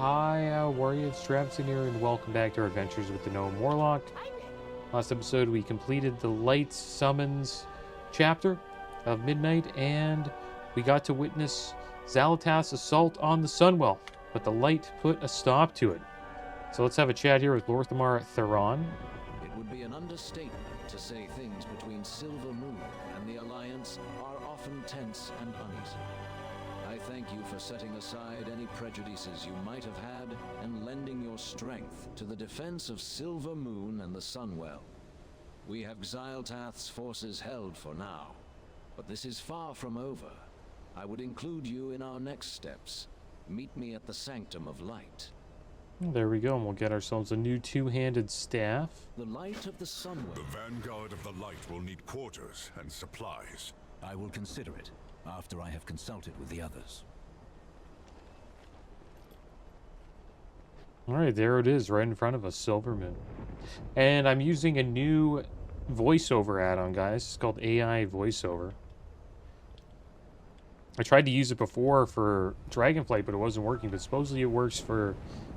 Hi, warriors, Travis in here, and welcome back to our adventures with the Gnome Warlock. Last episode, we completed the Light Summons chapter of Midnight, and we got to witness Xal'atath's assault on the Sunwell, but the light put a stop to it. So let's have a chat here with Lorthamar Theron. It would be an understatement to say things between Silvermoon and the Alliance are often tense and uneasy. I thank you for setting aside any prejudices you might have had and lending your strength to the defense of Silvermoon and the Sunwell. We have Xal'atath's forces held for now, but this is far from over. I would include you in our next steps. Meet me at the Sanctum of Light. There we go, and we'll get ourselves a new two-handed staff. The light of the Sunwell. The vanguard of the light will need quarters and supplies. I will consider it after I have consulted with the others. All right, there it is, right in front of us, Silvermoon. And I'm using a new voiceover add-on, guys. It's called AI voiceover. I tried to use it before for Dragonflight, but it wasn't working. But supposedly it works for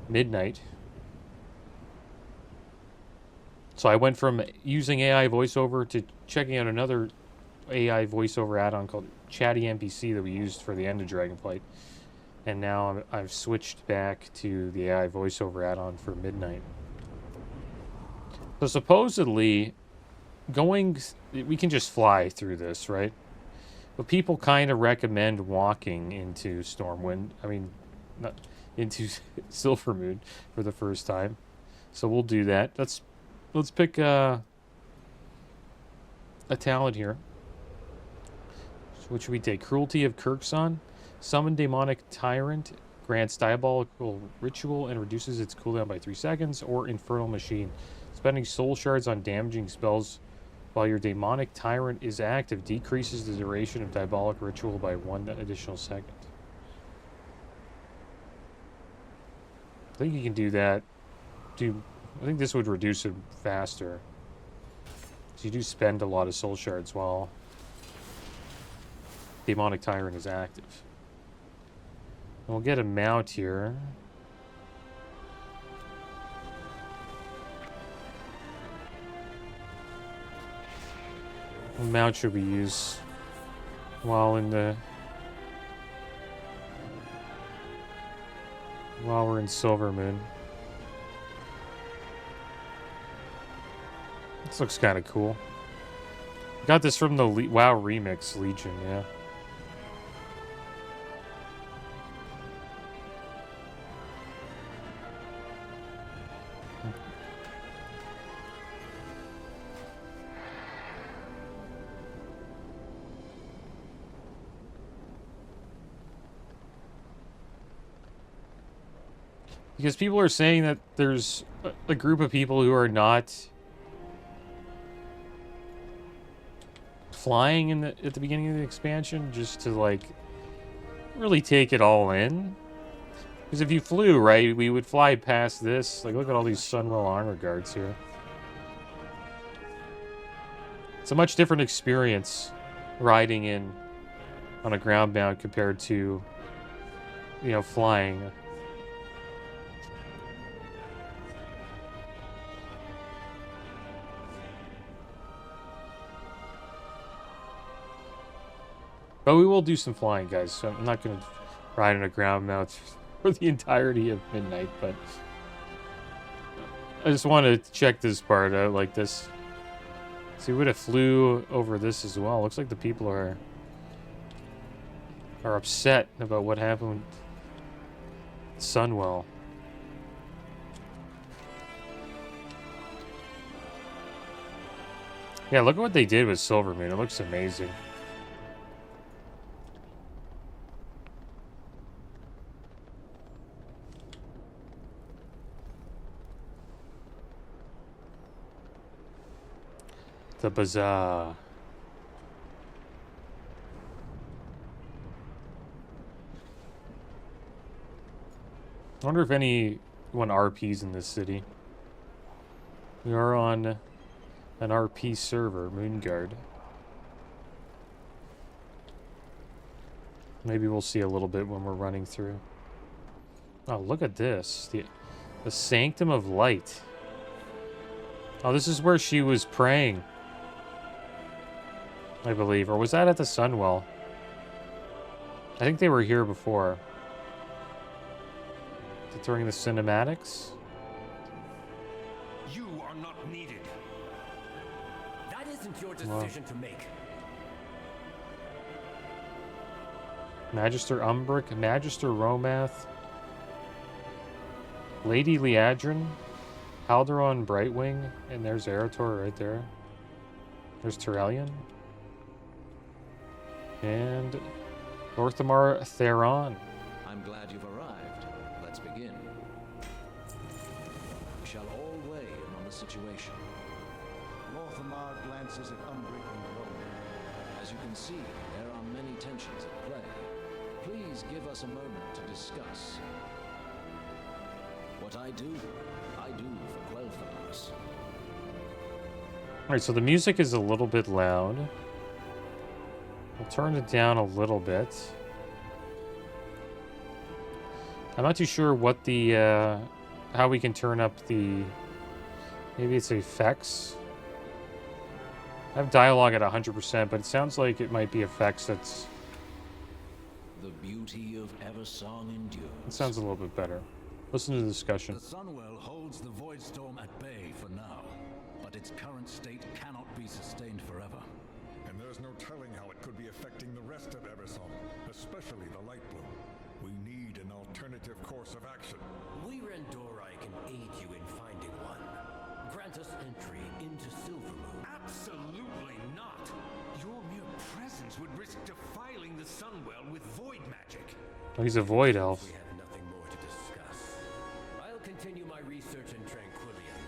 Midnight. So I went from using AI voiceover to checking out another AI voiceover add-on called Chatty NPC that we used for the end of Dragonflight. And now I've switched back to the AI voiceover add-on for Midnight. So supposedly, we can just fly through this, right? But people kind of recommend walking into Stormwind. I mean, not into Silvermoon for the first time. So we'll do that. Let's pick a talent here. What should we take? Cruelty of Kirkson. Summon Demonic Tyrant. Grants Diabolical Ritual and reduces its cooldown by 3 seconds. Or Infernal Machine. Spending soul shards on damaging spells while your Demonic Tyrant is active decreases the duration of Diabolic Ritual by 1 additional second. I think you can do that. I think this would reduce it faster. So you do spend a lot of soul shards while Demonic Tyrant is active. And we'll get a mount here. What mount should we use while we're in Silvermoon? This looks kind of cool. Got this from the WoW Remix Legion, yeah. Because people are saying that there's a group of people who are not flying at the beginning of the expansion just to, like, really take it all in. Because if you flew, right, we would fly past this. Like, look at all these Sunwell armor guards here. It's a much different experience riding in on a ground mount compared to, you know, flying. But we will do some flying, guys. So I'm not going to ride on a ground mount for the entirety of Midnight, but I just want to check this part out like this. See, we would have flew over this as well. Looks like the people are upset about what happened with Sunwell. Yeah, look at what they did with Silvermoon. It looks amazing. The bazaar. I wonder if anyone RPs in this city. We are on an RP server, Moonguard. Maybe we'll see a little bit when we're running through. Oh, look at this. The Sanctum of Light. Oh, this is where she was praying, I believe. Or was that at the Sunwell? I think they were here before. During the cinematics? You are not needed. That isn't your decision to make. Magister Umbric, Magister Romath, Lady Liadrin, Halderon Brightwing, and there's Eretor right there. There's Turellian. And Lorthamar Theron. I'm glad you've arrived. Let's begin. We shall all weigh in on the situation. Lorthamar glances at Umbric and Rome. As you can see, there are many tensions at play. Please give us a moment to discuss. What I do for Quel'Thalas. Alright, so the music is a little bit loud. We'll turn it down a little bit. I'm not too sure what the, how we can turn up the, maybe it's effects. I have dialogue at 100%, but it sounds like it might be effects that's... The beauty of Eversong endures. It sounds a little bit better. Listen to the discussion. The Sunwell holds the Void Storm at bay for now, but its current state cannot be sustained forever. And there's no telling how it could be affecting the rest of Eversong, especially the Light Bloom. We need an alternative course of action. We Randorai can aid you in finding one. Grant us entry into Silvermoon. Absolutely not. Your mere presence would risk defiling the Sunwell with void magic. Oh, he's a void elf. We have nothing more to discuss. I'll continue my research in Tranquillion,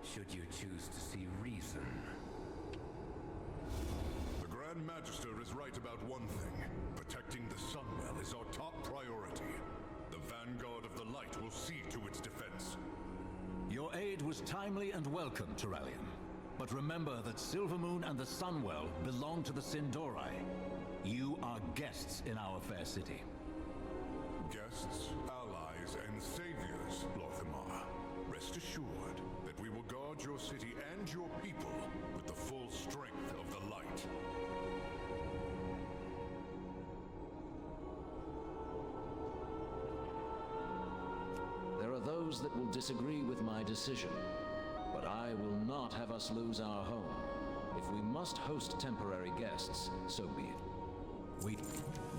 should you choose to see reason. The Grand Magister is right about one thing. Protecting the Sunwell is our top priority. The Vanguard of the Light will see to its defense. Your aid was timely and welcome, Turellian. But remember that Silvermoon and the Sunwell belong to the Sin'dorei. You are guests in our fair city. Guests, allies, and saviors, Lorthamar. Rest assured that we will guard your city and your people with the full strength of the light. There are those that will disagree with my decision, but I will not have us lose our home. If we must host temporary guests, so be it.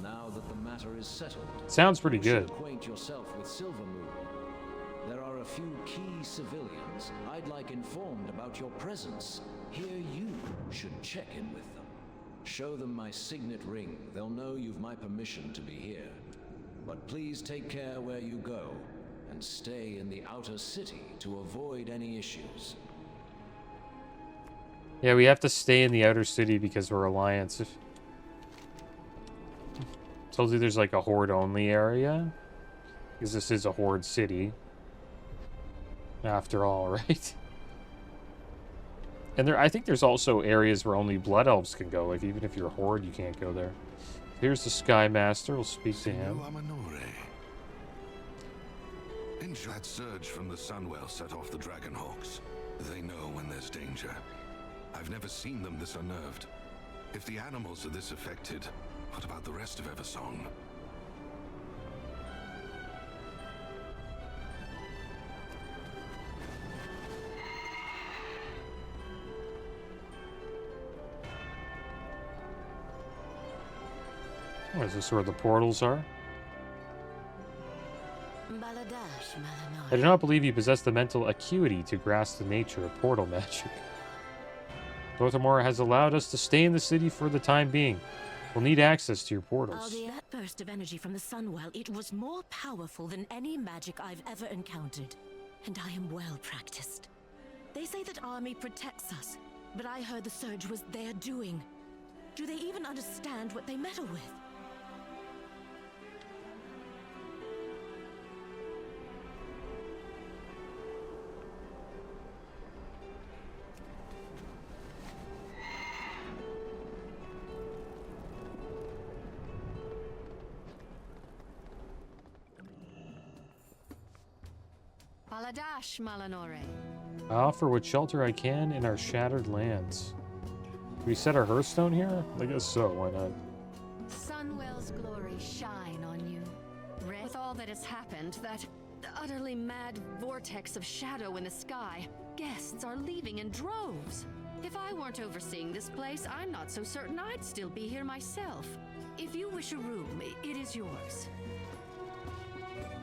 Now that the matter is settled, Sounds pretty you should good. acquaint yourself with Silvermoon. There are a few key civilians I'd like informed about your presence. Here you should check in with them. Show them my signet ring. They'll know you've my permission to be here. But please take care where you go, and stay in the outer city to avoid any issues. Yeah, we have to stay in the outer city because we're Alliance. Told you there's like a Horde-only area. Because this is a Horde city. After all, right? And I think there's also areas where only Blood Elves can go. Like, even if you're a Horde, you can't go there. Here's the Sky Master. We'll speak to him. That surge from the Sunwell set off the Dragonhawks. They know when there's danger. I've never seen them this unnerved. If the animals are this affected, what about the rest of Eversong? Oh, is this where the portals are? I do not believe you possess the mental acuity to grasp the nature of portal magic. Lorthamar has allowed us to stay in the city for the time being. We'll need access to your portals. That burst of energy from the Sunwell, it was more powerful than any magic I've ever encountered. And I am well practiced. They say that army protects us, but I heard the surge was their doing. Do they even understand what they meddle with? Paladash, Malanore. I offer what shelter I can in our shattered lands. Can we set our hearthstone here? I guess so, why not? Sunwell's glory shine on you. With all that has happened, that utterly mad vortex of shadow in the sky, guests are leaving in droves. If I weren't overseeing this place, I'm not so certain I'd still be here myself. If you wish a room, it is yours.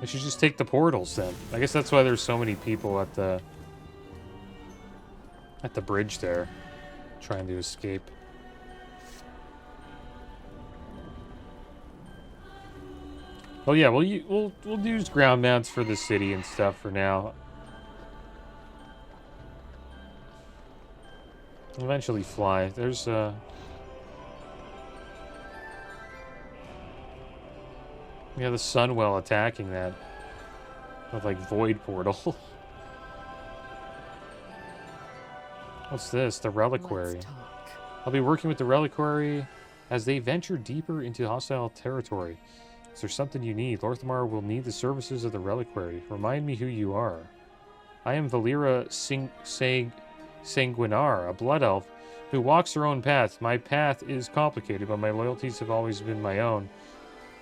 I should just take the portals then. I guess that's why there's so many people at the bridge there, trying to escape. Oh yeah, we'll use ground mounts for the city and stuff for now. Eventually fly. There's yeah, the Sunwell attacking that with like void portal. What's this? The Reliquary. I'll be working with the Reliquary as they venture deeper into hostile territory. Is there something you need? Lorthamar will need the services of the Reliquary. Remind me who you are. I am Valera Sanguinar, a blood elf who walks her own path. My path is complicated, but my loyalties have always been my own.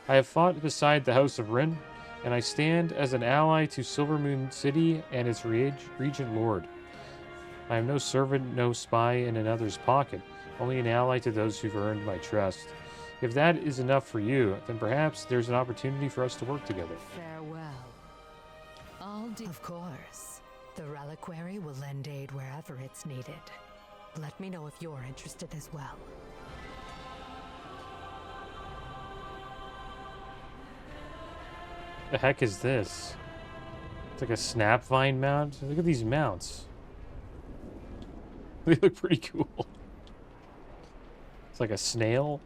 I have fought beside the House of Rin, and I stand as an ally to Silvermoon City and its regent lord. I am no servant, no spy in another's pocket, only an ally to those who've earned my trust. If that is enough for you, then perhaps there's an opportunity for us to work together. Farewell. Of course. The Reliquary will lend aid wherever it's needed. Let me know if you're interested as well. The heck is this? It's like a snapvine mount. Look at these mounts. They look pretty cool. It's like a snail.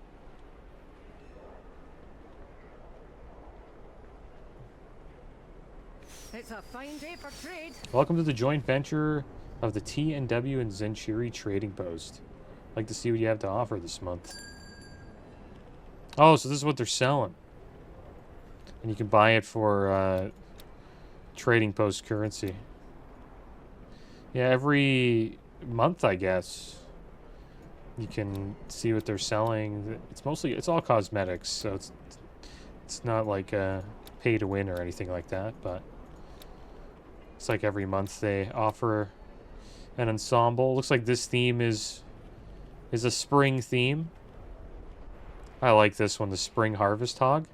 It's a fine day for trade. Welcome to the joint venture of the TNW and Zenshiri Trading Post. I'd like to see what you have to offer this month. Oh, so this is what they're selling. And you can buy it for Trading Post currency. Yeah, every month, I guess, you can see what they're selling. It's all cosmetics, so it's not like pay to win or anything like that, but it's like every month they offer an ensemble. Looks like this theme is a spring theme. I like this one, the Spring Harvest Hog.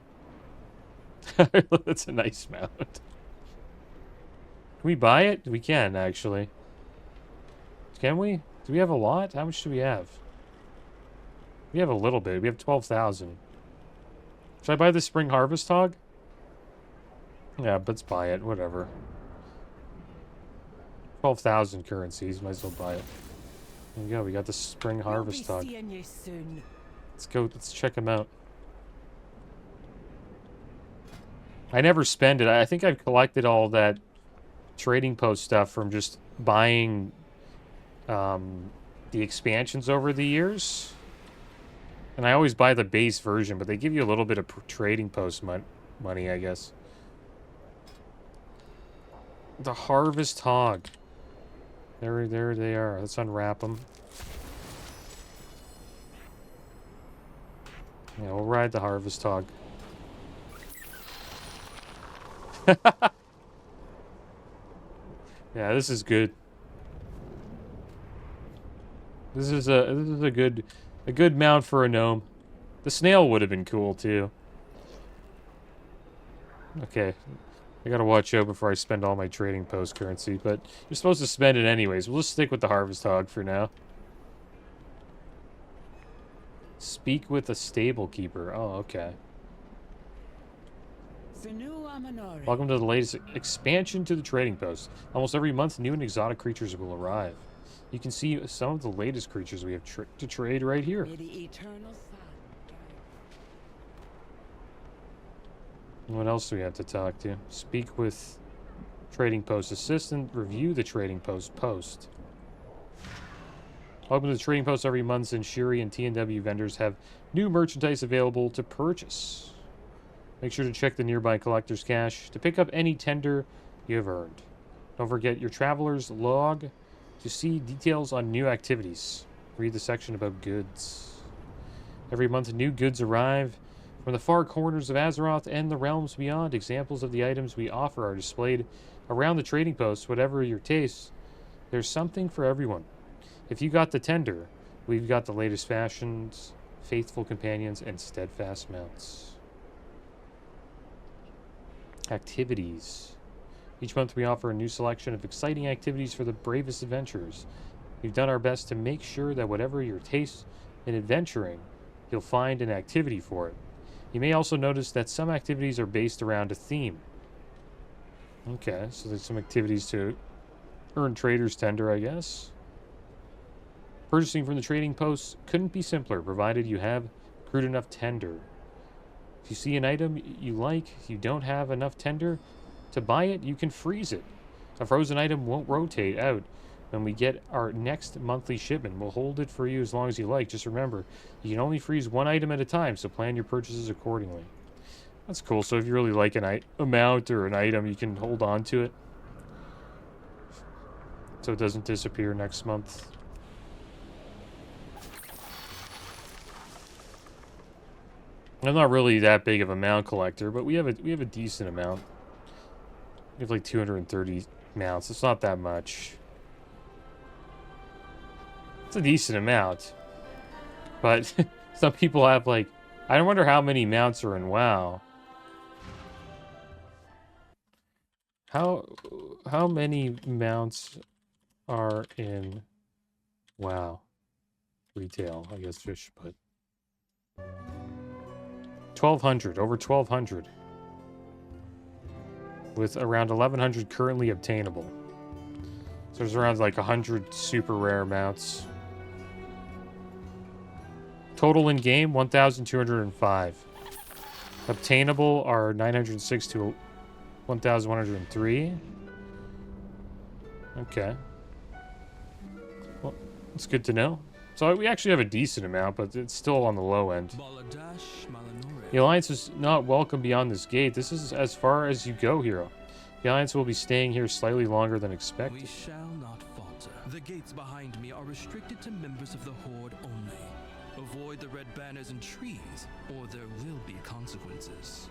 That's a nice mount. Can we buy it? We can, actually. Can we? Do we have a lot? How much do we have? We have a little bit. We have 12,000. Should I buy the Spring Harvest Hog? Yeah, let's buy it. Whatever. 12,000 currencies. Might as well buy it. There we go. We got the Spring Harvest Hog. Let's go. Let's check him out. I never spend it. I think I've collected all that Trading Post stuff from just buying the expansions over the years. And I always buy the base version, but they give you a little bit of Trading Post money, I guess. The Harvest Hog. There they are. Let's unwrap them. Yeah, we'll ride the Harvest Hog. Yeah, this is good. This is a good mount for a gnome. The snail would have been cool too. Okay. I gotta watch out before I spend all my Trading Post currency, but you're supposed to spend it anyways. We'll just stick with the Harvest Hog for now. Speak with a stable keeper. Oh, okay. Welcome to the latest expansion to the Trading Post. Almost every month, new and exotic creatures will arrive. You can see some of the latest creatures we have to trade right here. What else do we have to talk to? Speak with Trading Post assistant. Review the Trading Post post. Welcome to the Trading Post. Every month, Zenshiri and TNW vendors have new merchandise available to purchase. Make sure to check the nearby collector's cache to pick up any tender you have earned. Don't forget your traveler's log to see details on new activities. Read the section about goods. Every month, new goods arrive from the far corners of Azeroth and the realms beyond. Examples of the items we offer are displayed around the trading posts. Whatever your taste, there's something for everyone. If you got the tender, we've got the latest fashions, faithful companions, and steadfast mounts. Activities. Each month we offer a new selection of exciting activities for the bravest adventurers. We've done our best to make sure that whatever your taste in adventuring, you'll find an activity for it. You may also notice that some activities are based around a theme. Okay, so there's some activities to earn trader's tender, I guess. Purchasing from the trading posts couldn't be simpler, provided you have accrued enough tender. If you see an item you like, you don't have enough tender to buy it, you can freeze it. A frozen item won't rotate out when we get our next monthly shipment. We'll hold it for you as long as you like. Just remember, you can only freeze one item at a time, so plan your purchases accordingly. That's cool. So if you really like an amount or an item, you can hold on to it so it doesn't disappear next month. I'm not really that big of a mount collector, but we have a decent amount. We have like 230 mounts. It's not that much. It's a decent amount. But some people have like... I wonder how many mounts are in WoW. How many mounts are in WoW? Retail, I guess I should put. 1,200. Over 1,200. With around 1,100 currently obtainable. So there's around like 100 super rare mounts. Total in game 1,205. Obtainable are 906 to 1,103. Okay. Well, that's good to know. So we actually have a decent amount, but it's still on the low end. The Alliance is not welcome beyond this gate. This is as far as you go, hero. The Alliance will be staying here slightly longer than expected. We shall not falter. The gates behind me are restricted to members of the Horde only. Avoid the red banners and trees, or there will be consequences.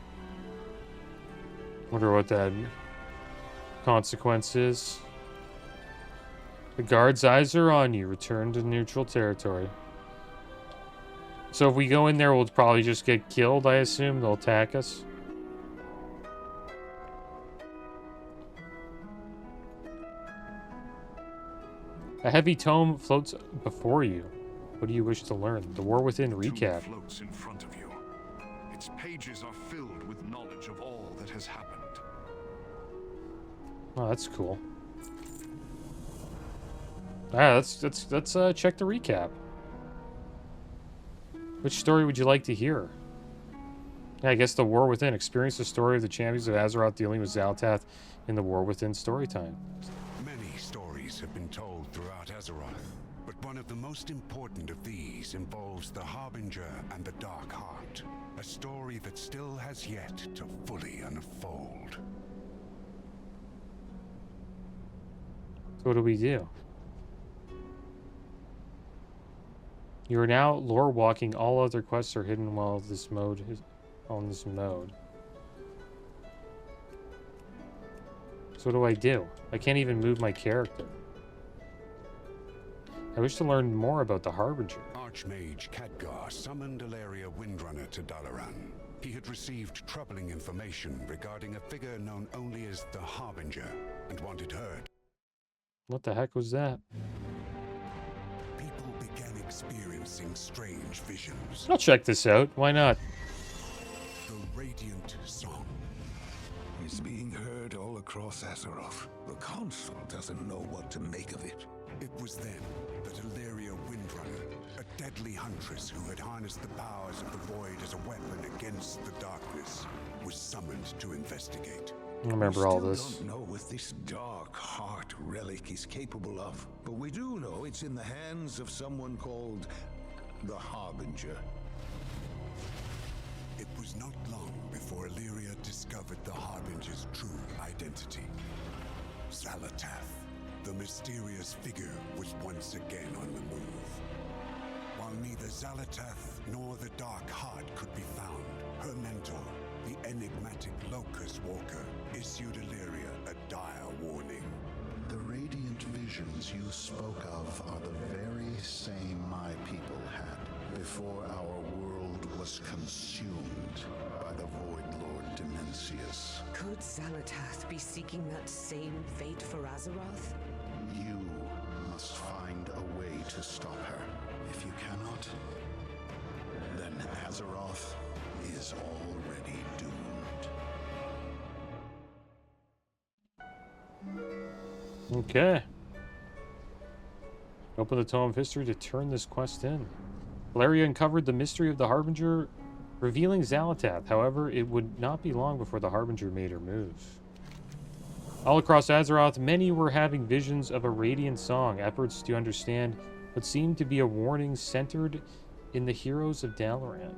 Wonder what that consequence is. The guard's eyes are on you. Return to neutral territory. So if we go in there, we'll probably just get killed, I assume. They'll attack us. A heavy tome floats before you. What do you wish to learn? The War Within recap. Floats in front of you. Its pages are filled with knowledge of all that has happened. Oh, that's cool. Let's check the recap. Which story would you like to hear? Yeah, I guess the War Within. Experience the story of the champions of Azeroth dealing with Zaltath in the War Within story time. Many stories have been told throughout Azeroth, but one of the most important of these involves the Harbinger and the Dark Heart, a story that still has yet to fully unfold. So what do we do? You are now lore walking. All other quests are hidden while this mode is on this mode. So what do I do? I can't even move my character. I wish to learn more about the Harbinger. Archmage Khadgar summoned Ilaria Windrunner to Dalaran. He had received troubling information regarding a figure known only as the Harbinger and wanted her. What the heck was that? People began experiencing strange visions. I'll check this out. Why not? The Radiant Song is being heard all across Azeroth. The Council doesn't know what to make of it. It was then that Ilaria Windrunner, a deadly huntress who had harnessed the powers of the Void as a weapon against the darkness, was summoned to investigate. I remember all this. We still don't know what this Dark Heart relic is capable of, but we do know it's in the hands of someone called the Harbinger. It was not long before Illyria discovered the Harbinger's true identity. Zaltath. Zalatath. The mysterious figure was once again on the move. While neither Zalatath nor the Dark Heart could be found, her mentor, the enigmatic Locust Walker, issued Illyria a dire warning. The radiant visions you spoke of are the very same my people had before our world was consumed by the Void Lord Dimensius. Could Zalatath be seeking that same fate for Azeroth? You must find a way to stop her. If you cannot, then Azeroth is already doomed. Okay. Open the Tome of History to turn this quest in. Valeria uncovered the mystery of the Harbinger, revealing Zalatath. However, it would not be long before the Harbinger made her move. All across Azeroth, many were having visions of a radiant song, efforts to understand what seemed to be a warning centered in the heroes of Dalaran.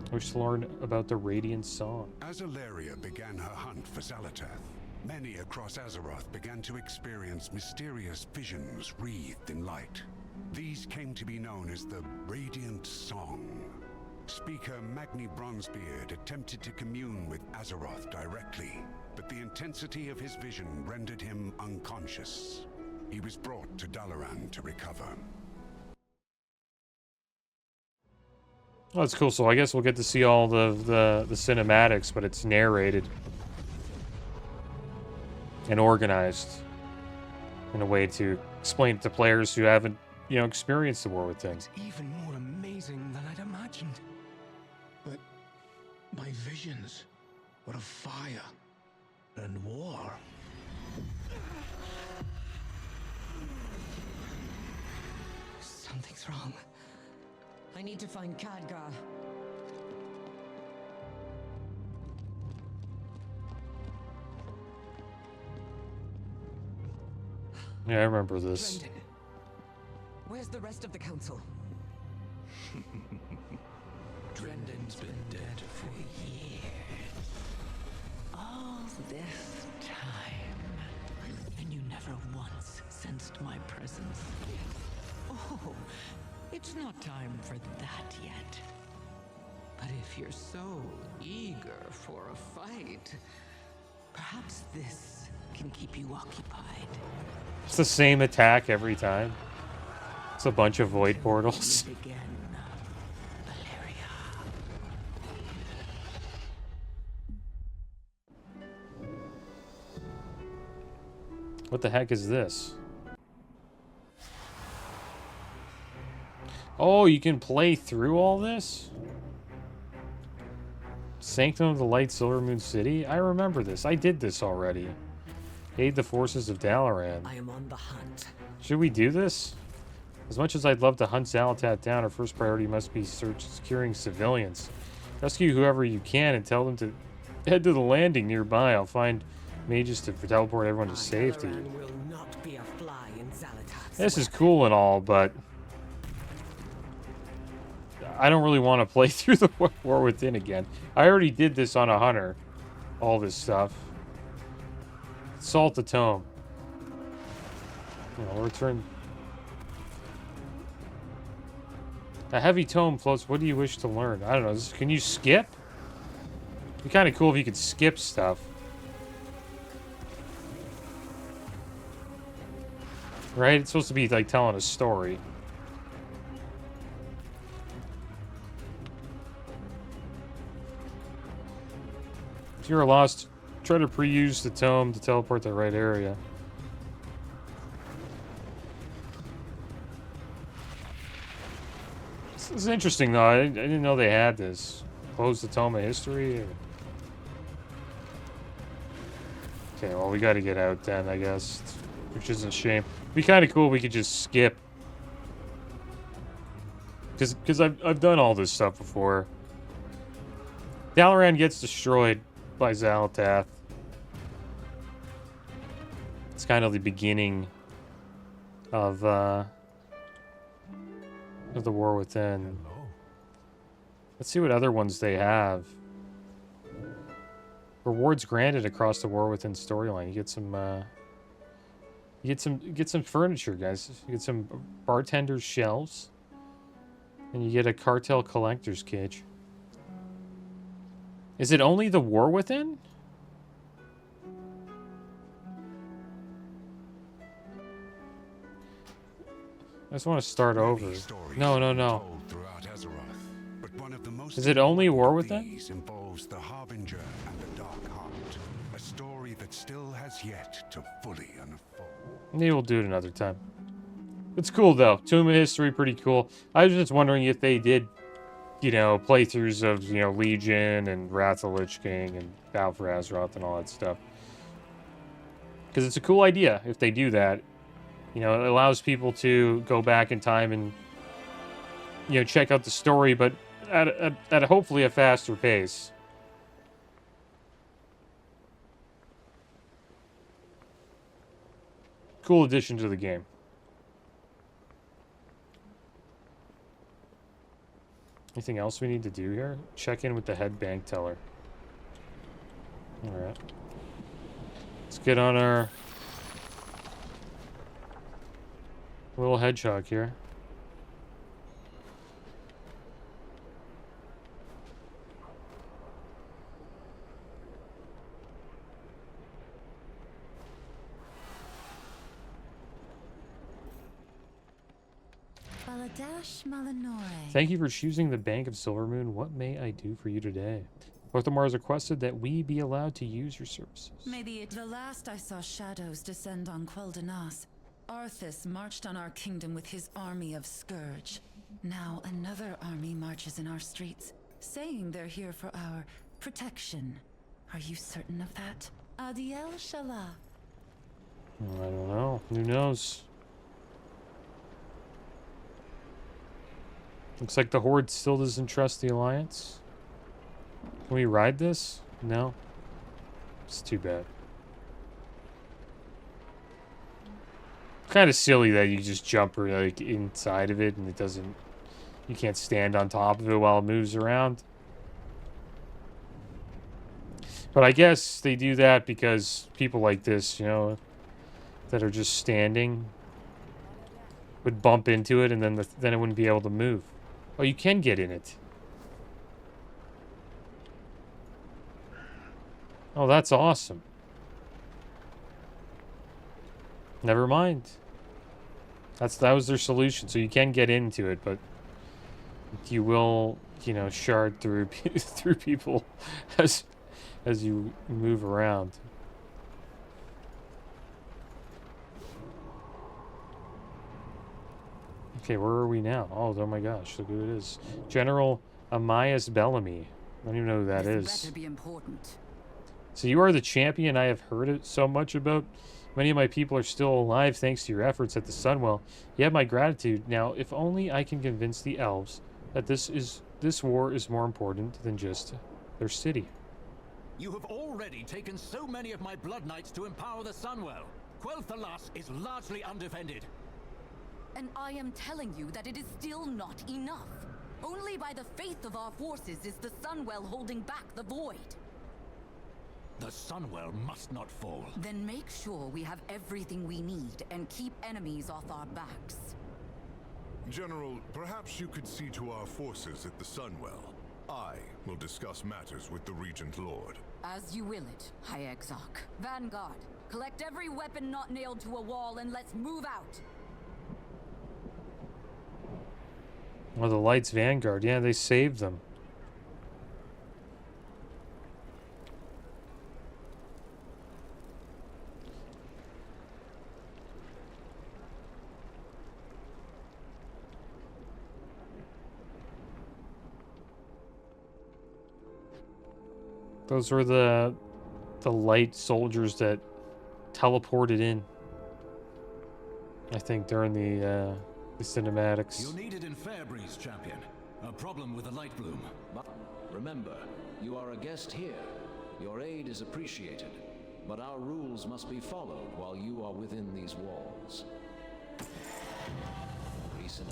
I wish to learn about the radiant song. As Illyria began her hunt for Zalatath, many across Azeroth began to experience mysterious visions wreathed in light. These came to be known as the Radiant Song. Speaker Magni Bronzebeard attempted to commune with Azeroth directly, but the intensity of his vision rendered him unconscious. He was brought to Dalaran to recover. Oh, that's cool. So I guess we'll get to see all the cinematics, but it's narrated and organized in a way to explain it to players who haven't, experienced the War Within. It's even more amazing than I'd imagined. But my visions were of fire and war. Something's wrong. I need to find Khadgar. Yeah, I remember this. Brendan, where's the rest of the council? Brendan's been dead for years. All this time, and you never once sensed my presence. Oh, it's not time for that yet. But if you're so eager for a fight, perhaps this can keep you occupied. It's the same attack every time. It's a bunch of void portals. What the heck is this? Oh, you can play through all this? Sanctum of the Light, Silvermoon City? I remember this. I did this already. Aid the forces of Dalaran. I am on the hunt. Should we do this? As much as I'd love to hunt Zalatath down, our first priority must be securing civilians. Rescue whoever you can and tell them to head to the landing nearby. I'll find mages to teleport everyone to safety. Will not be a fly in Zalatath's This is cool and all, but I don't really want to play through the War Within again. I already did this on a hunter. All this stuff. Salt the Tome. I'll return. A heavy tome floats. What do you wish to learn? I don't know. Can you skip? It'd be kind of cool if you could skip stuff. Right? It's supposed to be like telling a story. If you're lost, try to pre-use the tome to teleport to the right area. This is interesting, though. I didn't know they had this. Close the Tome of History? Or... Okay, well, we got to get out then, I guess. Which is a shame. It'd be kind of cool if we could just skip. Because I've done all this stuff before. Dalaran gets destroyed by Zalatath. It's kind of the beginning of the War Within. Let's see what other ones they have. Rewards granted across the war within storyline. You get some get some furniture, guys. You get some bartender's shelves. And you get a cartel collector's cage. Is it only the war within? I just want to start over. No. Is it only war within? Involves the Harbinger and the Dark Heart, a story that still has yet to fully unfold. Maybe we'll do it another time. It's cool though. Tomb of History, pretty cool. I was just wondering if they did, you know, playthroughs of, you know, Legion and Wrath of the Lich King and Battle for Azeroth and all that stuff. Because it's a cool idea if they do that. You know, it allows people to go back in time and, you know, check out the story, but at hopefully a faster pace. Cool addition to the game. Anything else we need to do here? Check in with the head bank teller. Alright. Let's get on our little hedgehog here. Thank you for choosing the Bank of Silvermoon. What may I do for you today? Lorthamar has requested that we be allowed to use your services. Maybe the last I saw shadows descend on Quel'Danas, Arthas marched on our kingdom with his army of Scourge. Now another army marches in our streets, saying they're here for our protection. Are you certain of that? Adiel Shala. I don't know. Who knows? Looks like the Horde still doesn't trust the Alliance. Can we ride this? No. It's too bad. Kind of silly that you just jump like inside of it and it doesn't... You can't stand on top of it while it moves around. But I guess they do that because people like this, you know, that are just standing, would bump into it and then then it wouldn't be able to move. Oh, you can get in it. Oh, that's awesome. Never mind. That was their solution. So you can get into it, but you will, you know, shard through through people as you move around. Okay, where are we now? Oh my gosh, look who it is. General Amias Bellamy. I don't even know who that is. Better be important. So you are the champion I have heard it so much about. Many of my people are still alive thanks to your efforts at the Sunwell. You have my gratitude. Now, if only I can convince the elves that this war is more important than just their city. You have already taken so many of my Blood Knights to empower the Sunwell. Quel'Thalas is largely undefended. And I am telling you that it is still not enough. Only by the faith of our forces is the Sunwell holding back the Void. The Sunwell must not fall. Then make sure we have everything we need and keep enemies off our backs. General, perhaps you could see to our forces at the Sunwell. I will discuss matters with the Regent Lord. As you will it, High Exarch. Vanguard, collect every weapon not nailed to a wall and let's move out. Oh, the Lights Vanguard. Yeah, they saved them. Those were the light soldiers that teleported in, I think, during the cinematics. You'll need it in Fairbreeze, champion. A problem with the light bloom. But remember, you are a guest here. Your aid is appreciated, but our rules must be followed while you are within these walls.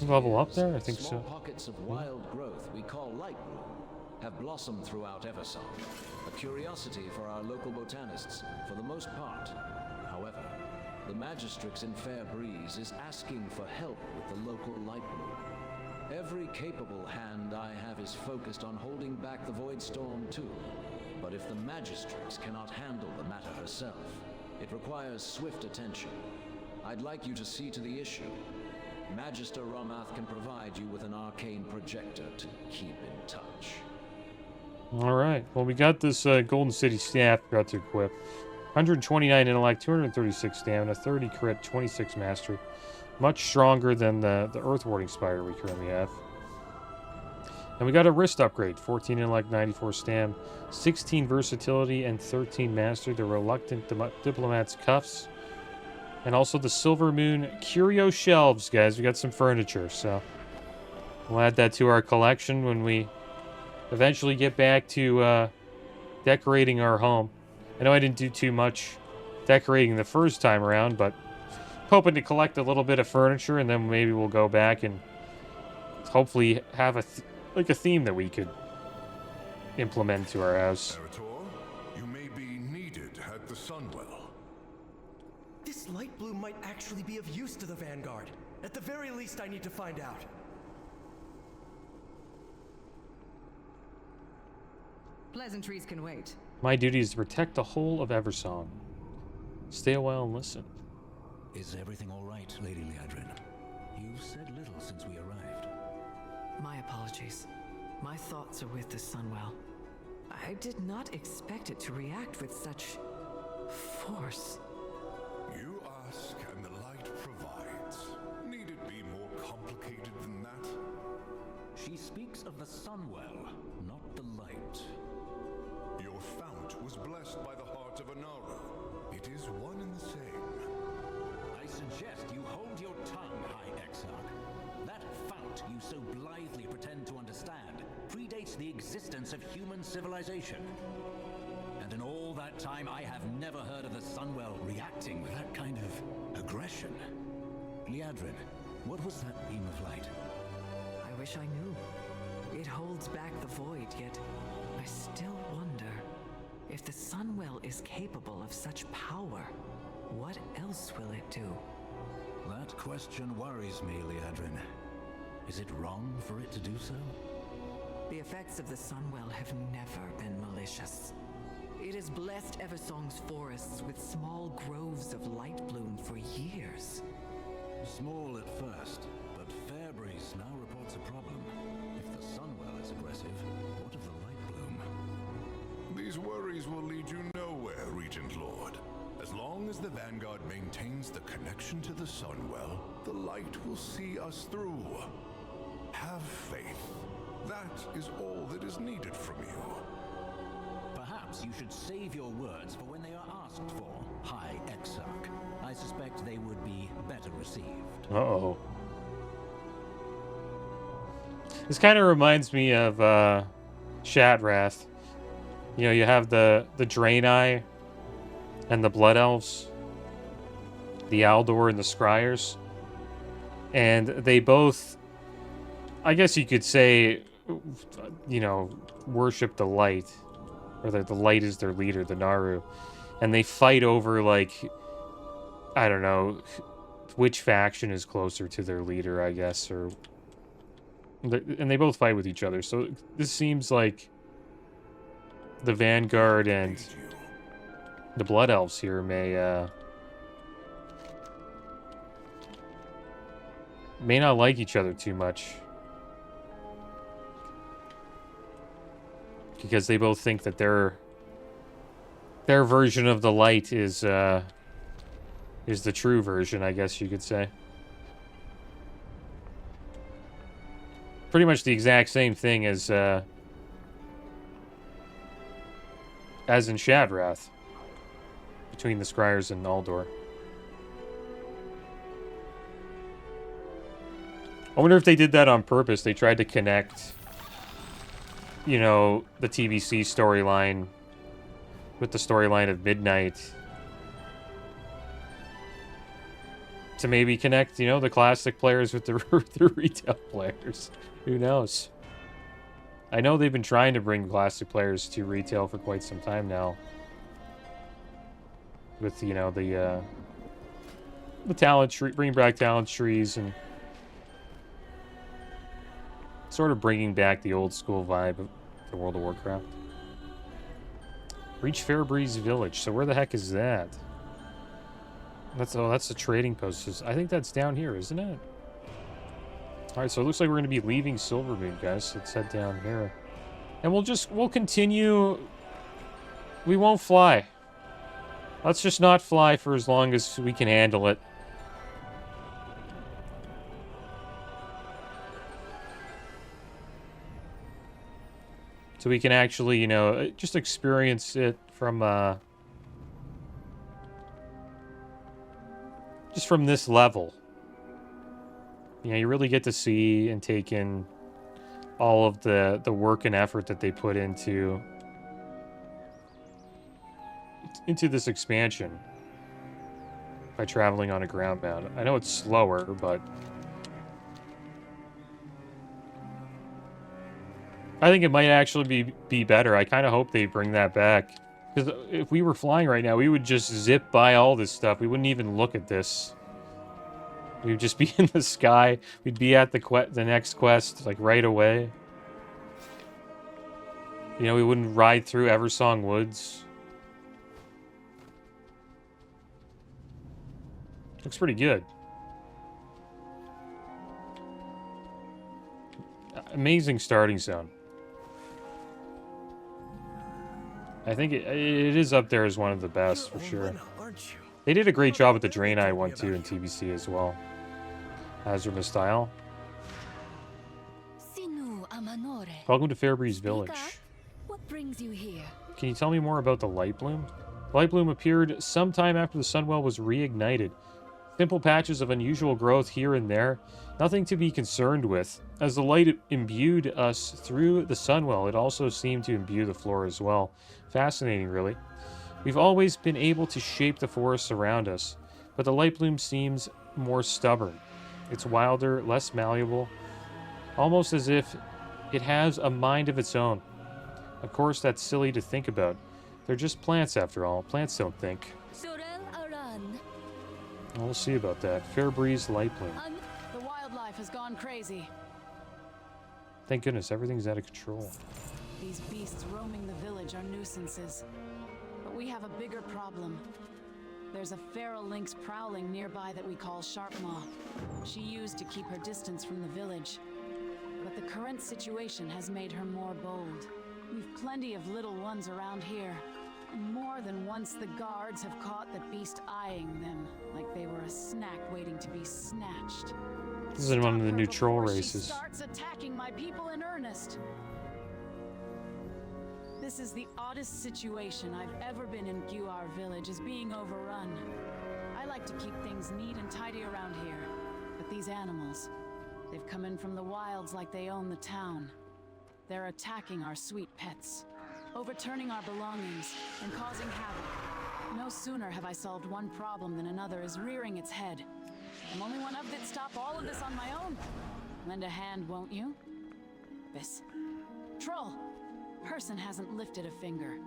Level up there? I think small so. Pockets of wild growth we call light bloom have blossomed throughout Eversong, a curiosity for our local botanists, for the most part. However, the Magistrix in Fair Breeze is asking for help with the local light bloom. Every capable hand I have is focused on holding back the Void Storm too. But if the Magistrix cannot handle the matter herself, it requires swift attention. I'd like you to see to the issue. Magister Romath can provide you with an arcane projector to keep in touch. Alright, well we got this Golden City staff we got to equip. 129 intellect, 236 stamina, 30 crit, 26 mastery. Much stronger than the Earth Warding Spire we currently have. And we got a wrist upgrade, 14 intellect, 94 stam, 16 versatility, and 13 mastery. The Reluctant Diplomat's cuffs. And also the Silvermoon curio shelves, guys. We got some furniture, so we'll add that to our collection when we eventually get back to decorating our home. I know I didn't do too much decorating the first time around, but hoping to collect a little bit of furniture, and then maybe we'll go back and hopefully have a theme that we could implement to our house. You may be needed at the Sunwell. This light bloom might actually be of use to the Vanguard. At the very least, I need to find out. Pleasantries can wait. My duty is to protect the whole of Eversong. Stay a while and listen. Is everything all right, Lady Liadrin? You've said little since we arrived. My apologies. My thoughts are with the Sunwell. I did not expect it to react with such force. You ask and the light provides. Need it be more complicated than that? She speaks of the Sunwell, not the light. Your fount was blessed by the heart of Anaru. It is one and the same. I suggest you hold your tongue, High Exarch. That fount you so blithely pretend to understand predates the existence of human civilization. And in all that time, I have never heard of the Sunwell reacting with that kind of aggression. Liadrin, what was that beam of light? I wish I knew. It holds back the void, yet I still wonder if the Sunwell is capable of such power. What else will it do? That question worries me, Liadrin. Is it wrong for it to do so? The effects of the Sunwell have never been malicious. It has blessed Eversong's forests with small groves of light bloom for years. Small at first, but Fairbreeze now reports a problem. If the Sunwell is aggressive, what of the light bloom? These worries will lead you nowhere, Regent Lord. As long as the Vanguard maintains the connection to the Sunwell, the light will see us through. Have faith. That is all that is needed from you. Perhaps you should save your words for when they are asked for, High Exarch. I suspect they would be better received. Uh-oh. This kind of reminds me of Shadrath. You know, you have the Draenei and the Blood Elves, the Aldor and the Scryers, and they both, I guess you could say, you know, worship the light, or the light is their leader, the Naru, and they fight over, like, I don't know, which faction is closer to their leader, I guess, or, and they both fight with each other, so this seems like the Vanguard and the Blood Elves here may not like each other too much, because they both think that their version of the light is the true version, I guess you could say. Pretty much the exact same thing as in Shadrath, between the Scryers and Aldor. I wonder if they did that on purpose. They tried to connect, you know, the TBC storyline with the storyline of Midnight to maybe connect, you know, the classic players with the retail players. Who knows? I know they've been trying to bring Classic players to retail for quite some time now. With, you know, the talent tree, bringing back talent trees and sort of bringing back the old school vibe of the World of Warcraft. Reach Fairbreeze Village. So where the heck is that? That's the trading post. I think that's down here, isn't it? Alright, so it looks like we're going to be leaving Silvermoon, guys. Let's head down here. And we'll continue. We won't fly. Let's just not fly for as long as we can handle it. So we can actually, you know, just experience it from, just from this level. You know, you really get to see and take in all of the work and effort that they put into this expansion by traveling on a ground mount. I know it's slower, but I think it might actually be better. I kind of hope they bring that back. Because if we were flying right now, we would just zip by all this stuff. We wouldn't even look at this. We would just be in the sky. We'd be at the next quest, like, right away. You know, we wouldn't ride through Eversong Woods. Looks pretty good. Amazing starting zone. I think it is up there as one of the best, for sure. They did a great job with the Draenei one, too, in TBC as well. Azurma style. Welcome to Fairbreeze Village. What brings you here? Can you tell me more about the Light Bloom? Light Bloom appeared sometime after the Sunwell was reignited. Simple patches of unusual growth here and there. Nothing to be concerned with. As the light imbued us through the Sunwell, it also seemed to imbue the floor as well. Fascinating, really. We've always been able to shape the forests around us, but the Light Bloom seems more stubborn. It's wilder, less malleable, almost as if it has a mind of its own. Of course, that's silly to think about. They're just plants, after all. Plants don't think. Well, we'll see about that. Fairbreeze Light Bloom. The wildlife has gone crazy. Thank goodness, everything's out of control. These beasts roaming the village are nuisances. But we have a bigger problem. There's a feral lynx prowling nearby that we call Sharpmaw. She used to keep her distance from the village. But the current situation has made her more bold. We've plenty of little ones around here. And more than once the guards have caught the beast eyeing them, like they were a snack waiting to be snatched. This is one of the new troll races. She starts attacking my people in earnest. This is the oddest situation I've ever been in. Guar village is being overrun. I like to keep things neat and tidy around here, but these animals, they've come in from the wilds like they own the town. They're attacking our sweet pets, overturning our belongings, and causing havoc. No sooner have I solved one problem than another is rearing its head. I'm only one of that stop all of this on my own. Lend a hand, won't you? This troll person hasn't lifted a finger.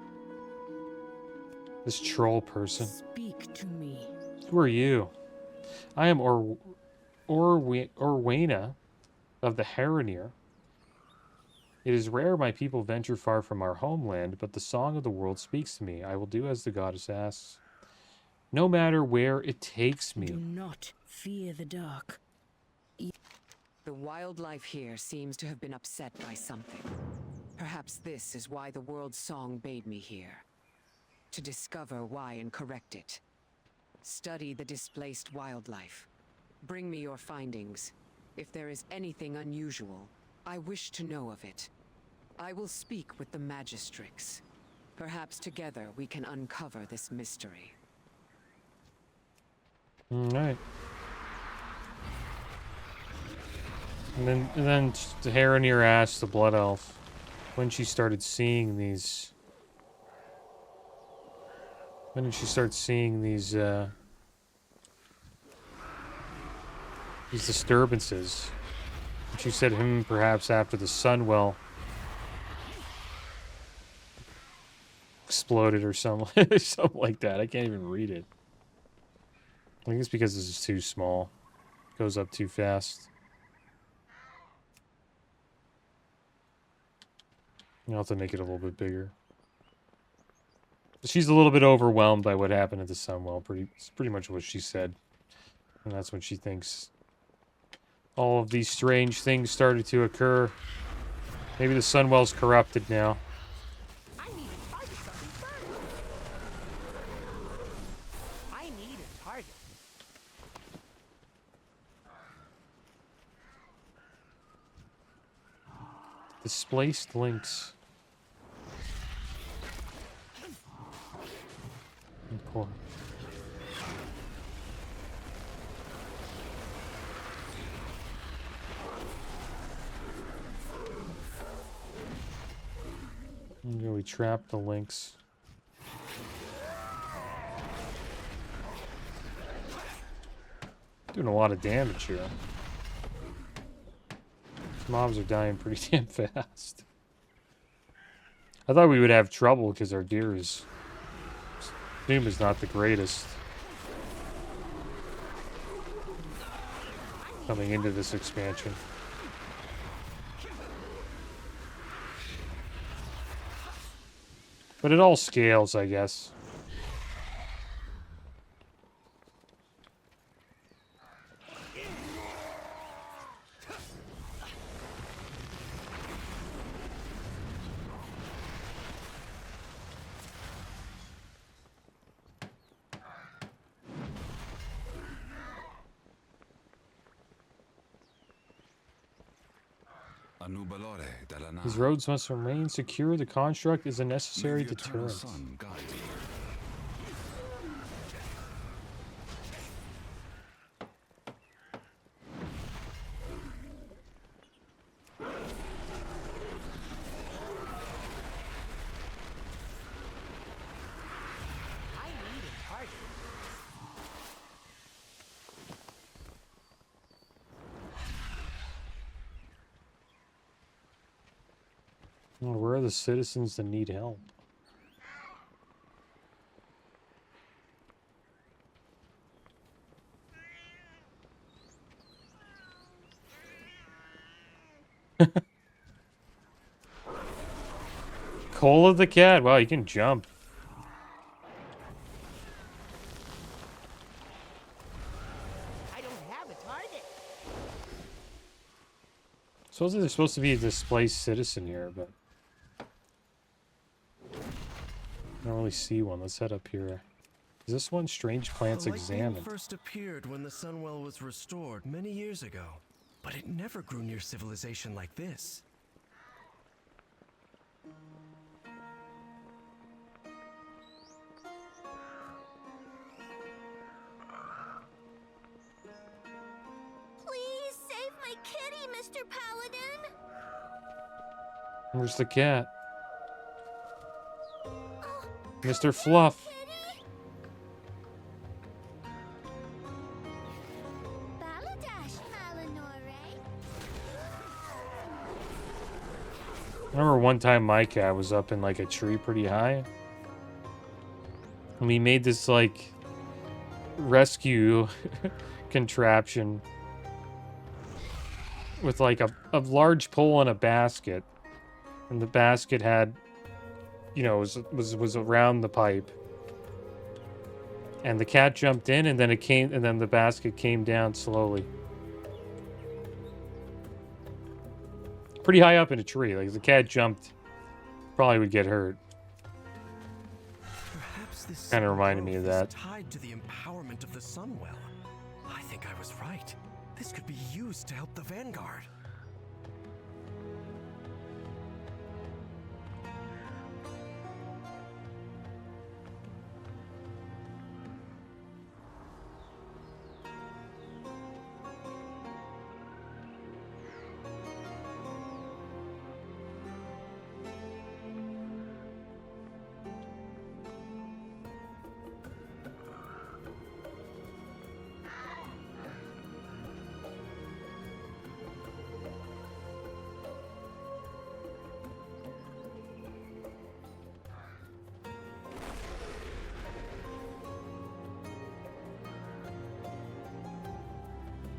This troll person. Speak to me. Who are you? I am Orwena of the Heronir. It is rare my people venture far from our homeland, but the song of the world speaks to me. I will do as the goddess asks, no matter where it takes me. Do not fear the dark. The wildlife here seems to have been upset by something. Perhaps this is why the world's song bade me here. To discover why and correct it. Study the displaced wildlife. Bring me your findings. If there is anything unusual, I wish to know of it. I will speak with the Magistrix. Perhaps together we can uncover this mystery. Alright. And then the Heronir asked the Blood Elf when she started seeing these. When did she start seeing these disturbances? And she said, perhaps after the Sunwell exploded or something, something like that. I can't even read it. I think it's because this is too small. It goes up too fast. I'll have to make it a little bit bigger. She's a little bit overwhelmed by what happened at the Sunwell. It's pretty much what she said. And that's when she thinks all of these strange things started to occur. Maybe the Sunwell's corrupted now. I need a target. Displaced links. Poor. We trap the links. Doing a lot of damage here. These mobs are dying pretty damn fast. I thought we would have trouble because our deer is... Doom is not the greatest. Coming into this expansion. But it all scales, I guess. These roads must remain secure. The construct is a necessary deterrent. Oh, where are the citizens that need help? Cola the cat. Wow, you can jump. I don't have a target. Supposedly there's supposed to be a displaced citizen here, but I don't really see one. Let's head up here. Is this one? Strange Plants Examined. First appeared when the Sunwell was restored many years ago, but it never grew near civilization like this. Please save my kitty, Mr. Paladin. Where's the cat? Mr. Fluff. I remember one time my cat was up in like a tree pretty high. And we made this like rescue contraption with like a large pole and a basket. And the basket had, you know, was around the pipe. And the cat jumped in and then the basket came down slowly. Pretty high up in a tree. Like, if the cat jumped, probably would get hurt. Perhaps this kind of reminded me of that. Tied to the empowerment of the Sunwell. I think I was right. This could be used to help the Vanguard.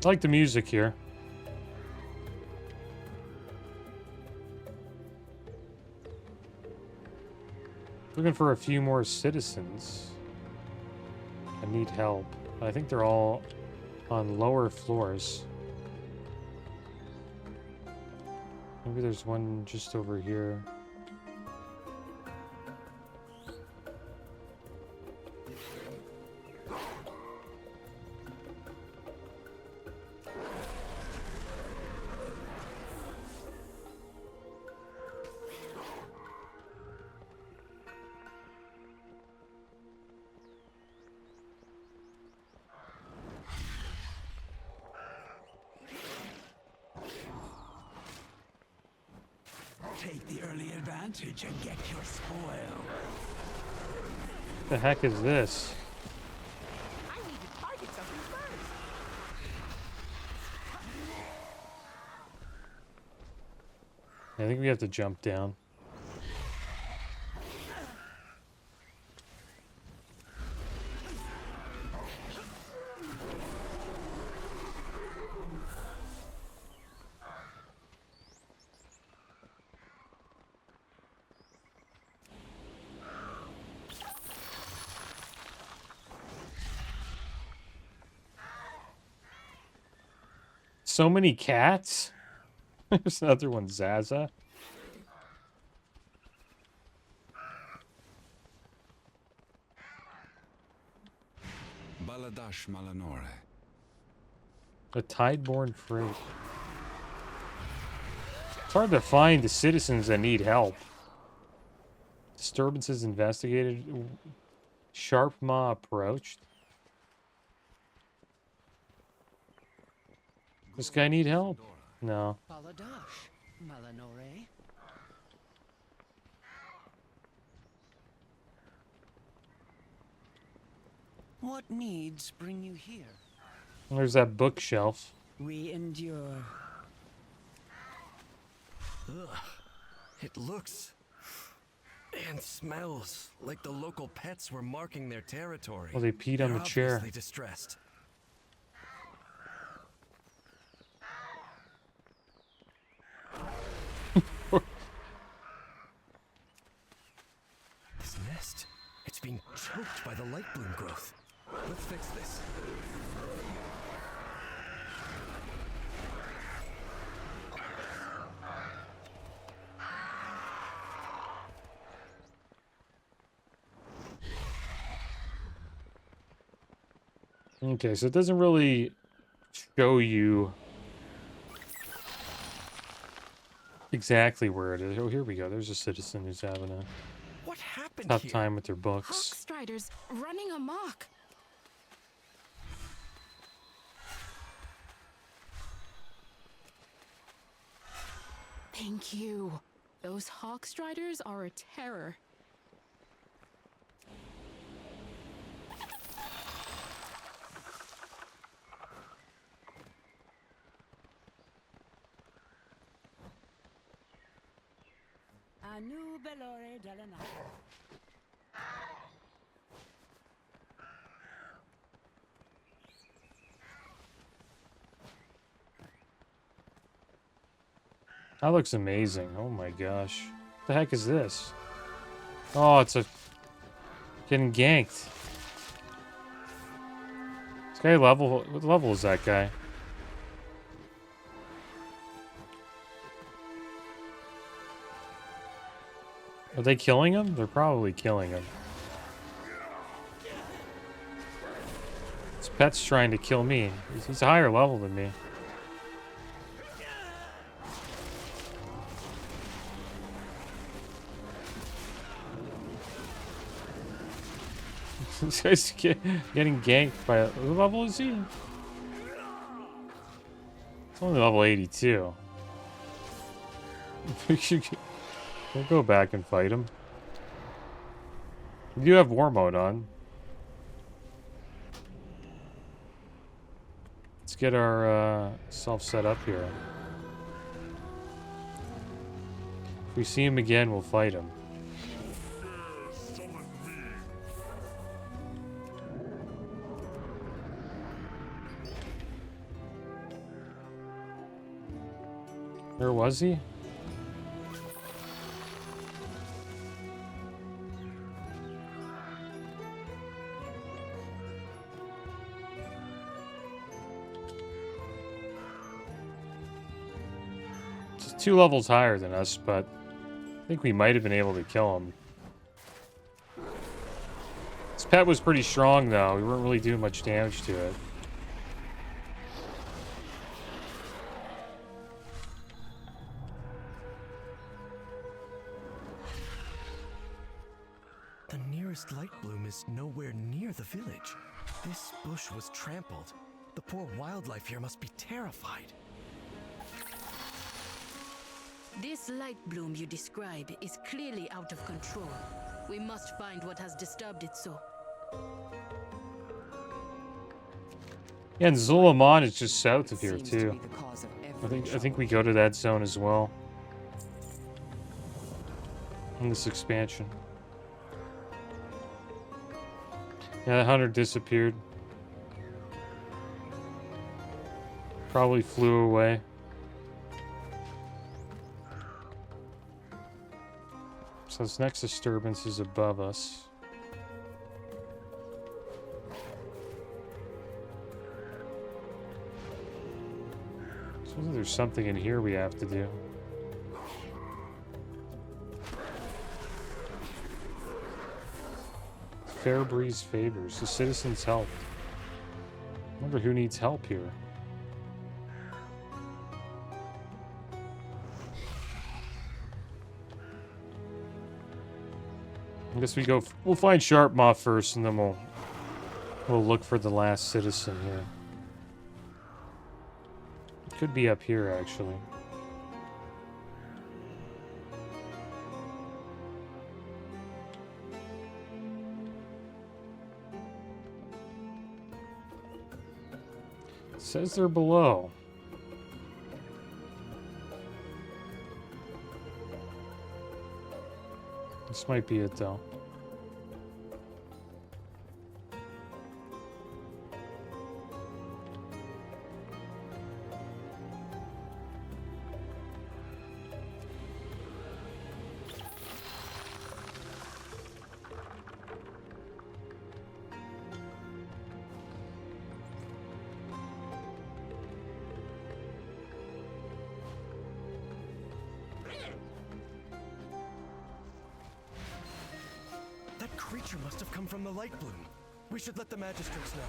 I like the music here. Looking for a few more citizens. I need help. I think they're all on lower floors. Maybe there's one just over here. Take the early advantage and get your spoil. What the heck is this? I need to target something first. I think we have to jump down. So many cats? There's another one, Zaza. Baladash Malanore. A Tideborn freight. It's hard to find the citizens that need help. Disturbances investigated. Sharp Maw approached. This guy need help? No. Baladash, Malanore. What needs bring you here? There's that bookshelf. We endure. Ugh. It looks and smells like the local pets were marking their territory. Well, they peed on the chair. Obviously distressed. This nest, it's being choked by the light bloom growth. Let's fix this. Okay, so it doesn't really show you exactly where it is. Oh, here we go. There's a citizen who's having a What happened tough here? time with their books. Hawkstriders running amok. Thank you. Those Hawkstriders are a terror. Anu Belore Delana. That looks amazing. Oh my gosh. What the heck is this? Oh, it's a... Getting ganked. This guy level... What level is that guy? Are they killing him? They're probably killing him. This pet's trying to kill me. He's a higher level than me. This guy's getting ganked by... What level is he? It's only level 82. We'll go back and fight him. We do have war mode on. Let's get our self set up here. If we see him again, we'll fight him. Where was he? He's 2 levels higher than us, but I think we might have been able to kill him. His pet was pretty strong, though. We weren't really doing much damage to it. The nearest light bloom is nowhere near the village. This bush was trampled. The poor wildlife here must be terrified. This light bloom you describe is clearly out of control. We must find what has disturbed it so. Yeah, and Zul'Aman is just south of here too. I think we go to that zone as well. In this expansion. Yeah, the hunter disappeared. Probably flew away. So this next disturbance is above us. So there's something in here we have to do. Fair breeze favors. The citizens help. I wonder who needs help here. I guess we'll find Sharpmaw first, and then we'll look for the last citizen here. It could be up here, actually. It says they're below. This might be it, though. That creature must have come from the light bloom. We should let the magistrates know.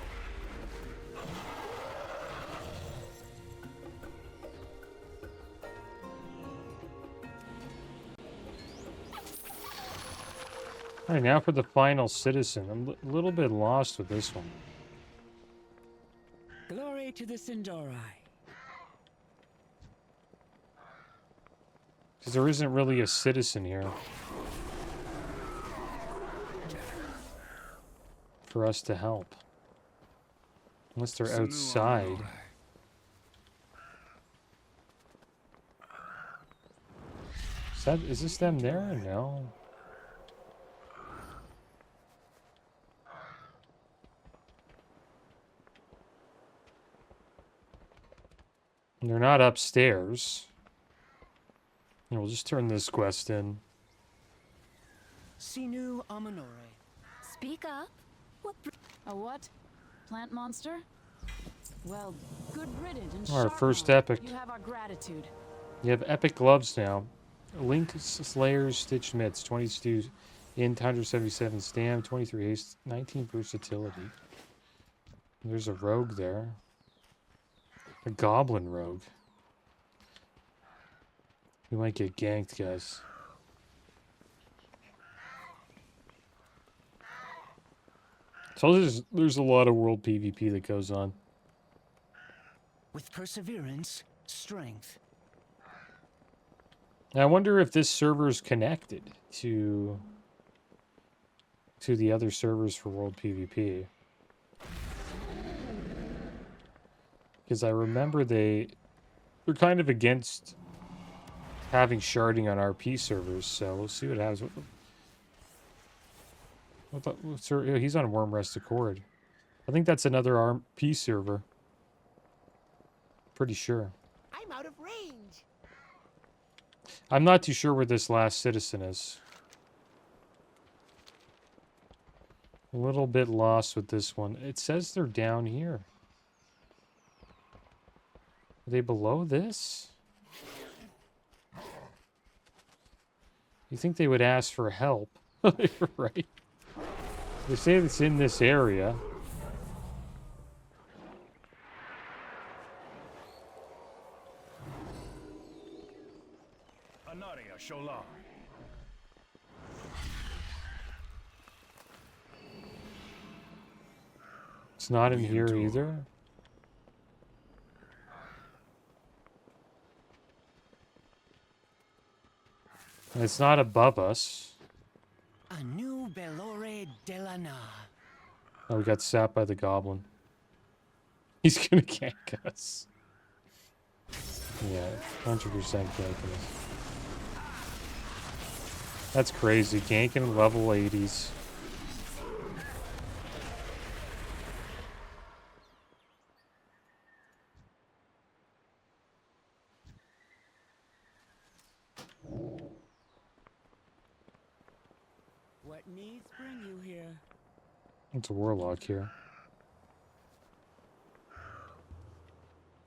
Alright, now for the final citizen. I'm a little bit lost with this one. Glory to the Sindori. Because there isn't really a citizen here. For us to help. Unless they're outside. Is this them there or no? And they're not upstairs. And we'll just turn this quest in. Sinu Amanore. Speak up. A what? Plant monster? Well, good riddance and Our Sharpmaw. first epic. You have our gratitude. You have epic gloves now. Link Slayers Stitched Mitts, 22 int, 177 stam, 23 haste, 19 versatility. There's a rogue there. A goblin rogue. We might get ganked, guys. So there's a lot of world PvP that goes on. With perseverance, strength. Now, I wonder if this server is connected to the other servers for world PvP. Because I remember they're kind of against having sharding on RP servers, so we'll see what happens. He's on Worm Rest Accord. I think that's another RP server. Pretty sure. I'm out of range. I'm not too sure where this last citizen is. A little bit lost with this one. It says they're down here. Are they below this? You think they would ask for help, right? They say it's in this area. Anaria Shola. It's not in here either. And it's not above us. A new Belore Delana. Oh, we got sapped by the goblin. He's gonna gank us. Yeah, 100% ganking us. That's crazy. Ganking level 80s. What needs bring you here? It's a warlock here.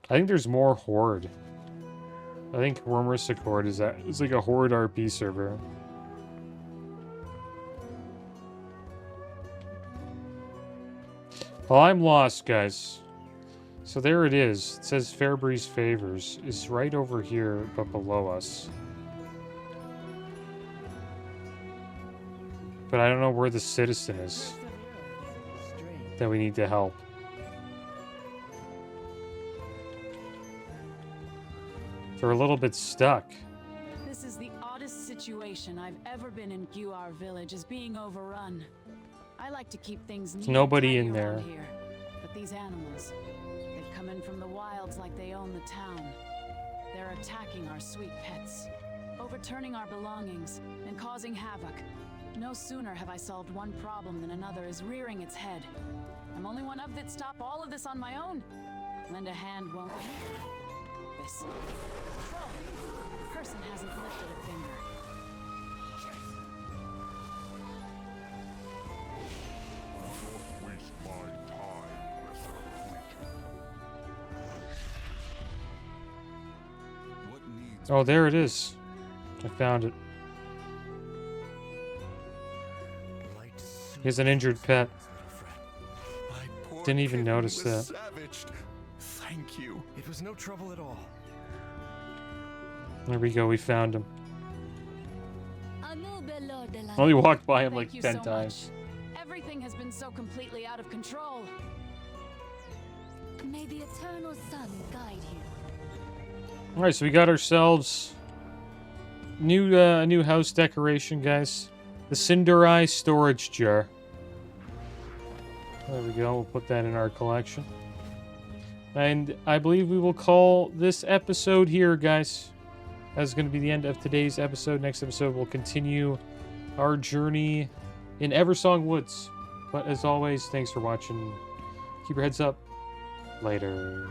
I think there's more horde. I think Wormristic Horde is that it's like a horde RP server. Well, I'm lost, guys. So there it is. It says Fairbreeze Favors. It's right over here, but below us. But I don't know where the citizen is that we need to help. They're a little bit stuck. This is the oddest situation I've ever been in Guar Village, is being overrun. I like to keep things neat. There's nobody and in tidy there. around here, but these animals, they've come in from the wilds like they own the town. They're attacking our sweet pets, overturning our belongings, and causing havoc. No sooner have I solved one problem than another is rearing its head. I'm only one of that stop all of this on my own. Lend a hand won't this. The person hasn't lifted a finger. Don't waste my time, What needs Oh, there it is. I found it. He has an injured pet. Didn't even notice that. Savaged. Thank you. It was no trouble at all. There we go, we found him. Only walked by him like Thank you 10 so times. much. Everything has been so completely out of control. May the eternal sun guide you. Alright, so we got ourselves new house decoration, guys. The Cinderai storage jar. There we go, we'll put that in our collection. And I believe we will call this episode here, guys. That's going to be the end of today's episode. Next episode, we'll continue our journey in Eversong Woods. But as always, thanks for watching. Keep your heads up. Later.